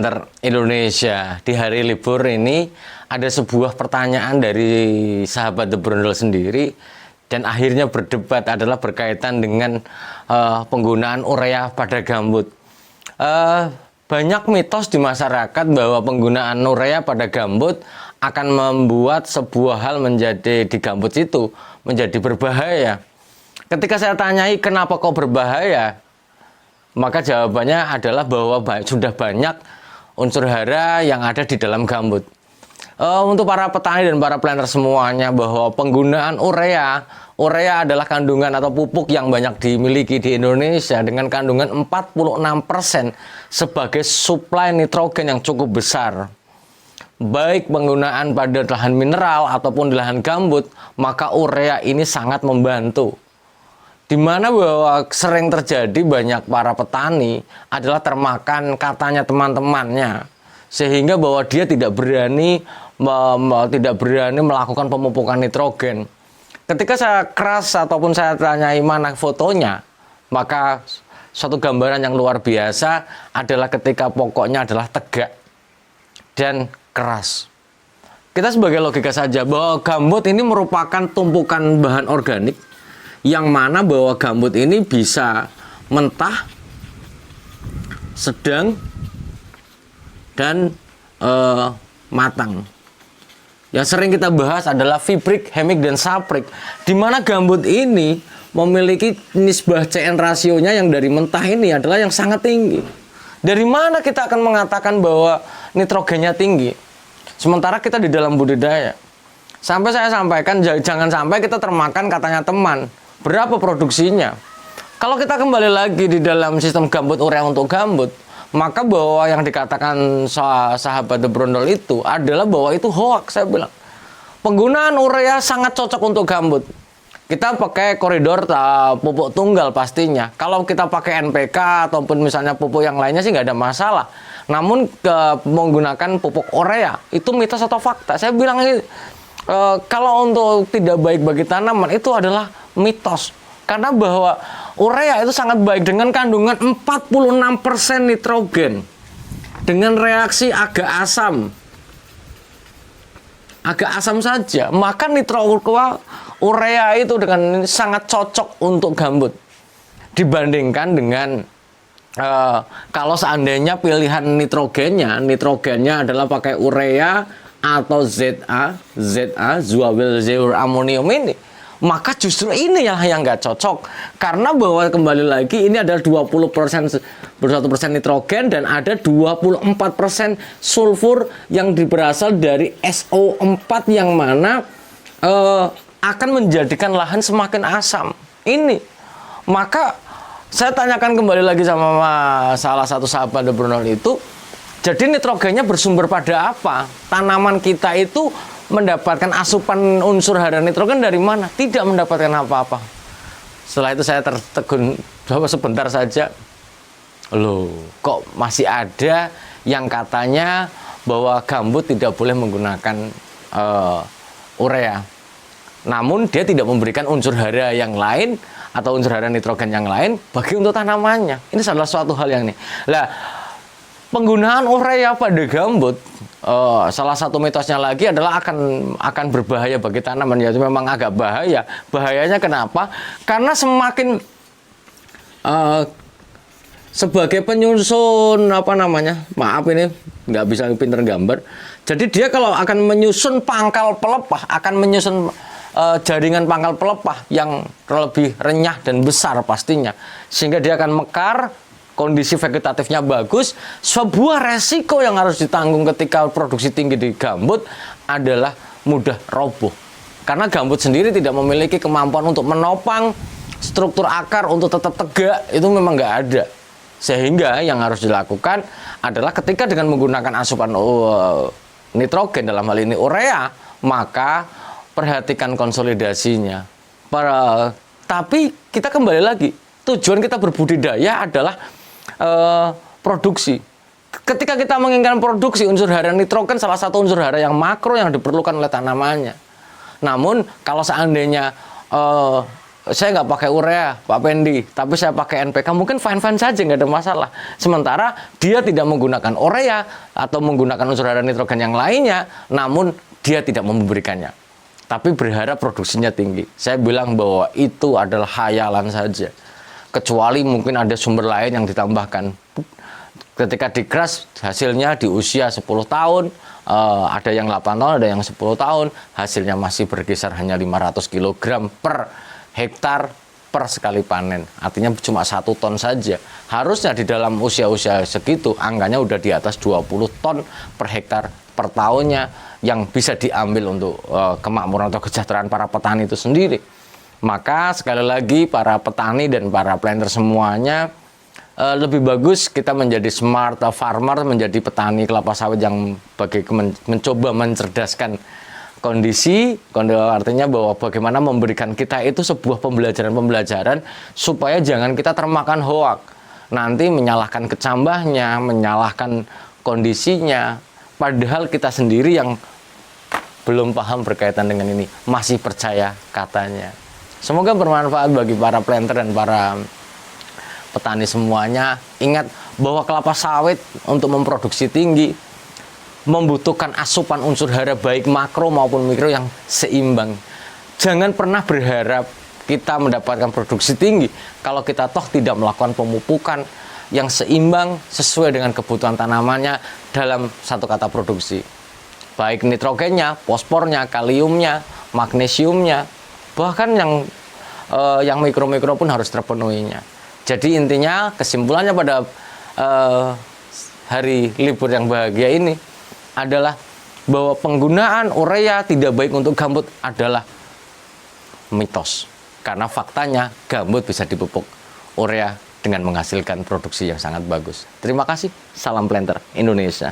Planter Indonesia, di hari libur ini ada sebuah pertanyaan dari sahabat The Brondol sendiri dan akhirnya berdebat adalah berkaitan dengan penggunaan urea pada gambut. Banyak mitos di masyarakat bahwa penggunaan urea pada gambut akan membuat sebuah hal menjadi di gambut itu menjadi berbahaya. Ketika saya tanyai kenapa kok berbahaya, maka jawabannya adalah bahwa sudah banyak unsur hara yang ada di dalam gambut. Untuk para petani dan para planter semuanya, bahwa penggunaan urea adalah kandungan atau pupuk yang banyak dimiliki di Indonesia dengan kandungan 46% sebagai suplai nitrogen yang cukup besar. Baik penggunaan pada lahan mineral ataupun di lahan gambut, maka urea ini sangat membantu. Di mana bahwa sering terjadi banyak para petani adalah termakan katanya teman-temannya, sehingga bahwa dia tidak berani melakukan pemupukan nitrogen. Ketika saya keras ataupun saya tanyai mana fotonya, maka suatu gambaran yang luar biasa adalah ketika pokoknya adalah tegak dan keras. Kita sebagai logika saja bahwa gambut ini merupakan tumpukan bahan organik yang mana bahwa gambut ini bisa mentah, sedang, dan matang. Yang sering kita bahas adalah fibrik, hemik, dan saprik, di mana gambut ini memiliki nisbah CN rasionya yang dari mentah ini adalah yang sangat tinggi. Dari mana kita akan mengatakan bahwa nitrogennya tinggi? Sementara kita di dalam budidaya. Sampai saya sampaikan, jangan sampai kita termakan katanya teman. Berapa produksinya? Kalau kita kembali lagi di dalam sistem gambut urea untuk gambut, maka bahwa yang dikatakan sahabat The Brondol itu adalah bahwa itu hoax. Saya bilang penggunaan urea sangat cocok untuk gambut. Kita pakai koridor pupuk tunggal pastinya. Kalau kita pakai NPK ataupun misalnya pupuk yang lainnya sih nggak ada masalah. Namun menggunakan pupuk urea itu mitos atau fakta? Saya bilang kalau untuk tidak baik bagi tanaman itu adalah mitos. Karena bahwa urea itu sangat baik dengan kandungan 46% nitrogen. Dengan reaksi agak asam. Agak asam saja. Maka urea itu dengan sangat cocok untuk gambut. Dibandingkan dengan kalau seandainya pilihan nitrogennya adalah pakai urea atau ZA, Zouavel Zeur Ammonium ini, maka justru ini yang nggak cocok. Karena bahwa kembali lagi ini adalah 21% nitrogen dan ada 24% sulfur yang berasal dari SO4 yang mana akan menjadikan lahan semakin asam. Ini, maka saya tanyakan kembali lagi sama salah satu sahabat The Brondol itu, jadi nitrogennya bersumber pada apa? Tanaman kita itu mendapatkan asupan unsur hara nitrogen dari mana? Tidak mendapatkan apa-apa. Setelah itu saya tertegun sebentar saja. Loh, kok masih ada yang katanya bahwa gambut tidak boleh menggunakan urea. Namun dia tidak memberikan unsur hara yang lain atau unsur hara nitrogen yang lain bagi untuk tanamannya. Ini adalah suatu hal yang nih. Lah, penggunaan urea pada gambut, salah satu mitosnya lagi adalah akan berbahaya bagi tanaman. Ya, itu memang agak bahaya. Bahayanya kenapa? Karena semakin sebagai penyusun maaf ini nggak bisa pinter gambar. Jadi dia kalau akan menyusun pangkal pelepah, akan menyusun jaringan pangkal pelepah yang lebih renyah dan besar pastinya, sehingga dia akan mekar. Kondisi vegetatifnya bagus. Sebuah resiko yang harus ditanggung ketika produksi tinggi di gambut adalah mudah roboh. Karena gambut sendiri tidak memiliki kemampuan untuk menopang struktur akar untuk tetap tegak, itu memang nggak ada. Sehingga yang harus dilakukan adalah ketika dengan menggunakan asupan nitrogen dalam hal ini urea, maka perhatikan konsolidasinya. Tapi kita kembali lagi, tujuan kita berbudidaya adalah produksi. Ketika kita menginginkan produksi, unsur hara nitrogen salah satu unsur hara yang makro yang diperlukan oleh tanamannya. Namun kalau seandainya saya nggak pakai urea, Pak Pendi, tapi saya pakai NPK, mungkin fine-fine saja, nggak ada masalah. Sementara dia tidak menggunakan urea atau menggunakan unsur hara nitrogen yang lainnya, namun dia tidak memberikannya. Tapi berharap produksinya tinggi. Saya bilang bahwa itu adalah khayalan saja. Kecuali mungkin ada sumber lain yang ditambahkan. Ketika dikeras, hasilnya di usia 10 tahun, ada yang 8 tahun, ada yang 10 tahun, hasilnya masih berkisar hanya 500 kg per hektar per sekali panen. Artinya cuma 1 ton saja. Harusnya di dalam usia-usia segitu, angkanya udah di atas 20 ton per hektar per tahunnya yang bisa diambil untuk kemakmuran atau kesejahteraan para petani itu sendiri. Maka sekali lagi para petani dan para planter semuanya, lebih bagus kita menjadi smart farmer, menjadi petani kelapa sawit yang mencoba mencerdaskan kondisi, artinya bahwa bagaimana memberikan kita itu sebuah pembelajaran supaya jangan kita termakan hoak. Nanti menyalahkan kecambahnya, menyalahkan kondisinya, padahal kita sendiri yang belum paham berkaitan dengan ini, masih percaya katanya. Semoga bermanfaat bagi para planter dan para petani semuanya. Ingat bahwa kelapa sawit untuk memproduksi tinggi membutuhkan asupan unsur hara baik makro maupun mikro yang seimbang. Jangan pernah berharap kita mendapatkan produksi tinggi kalau kita toh tidak melakukan pemupukan yang seimbang sesuai dengan kebutuhan tanamannya dalam satu kata produksi. Baik nitrogennya, fosfornya, kaliumnya, magnesiumnya, bahkan yang mikro-mikro pun harus terpenuhinya. Jadi intinya kesimpulannya pada hari libur yang bahagia ini adalah bahwa penggunaan urea tidak baik untuk gambut adalah mitos. Karena faktanya gambut bisa dipupuk urea dengan menghasilkan produksi yang sangat bagus. Terima kasih. Salam planter Indonesia.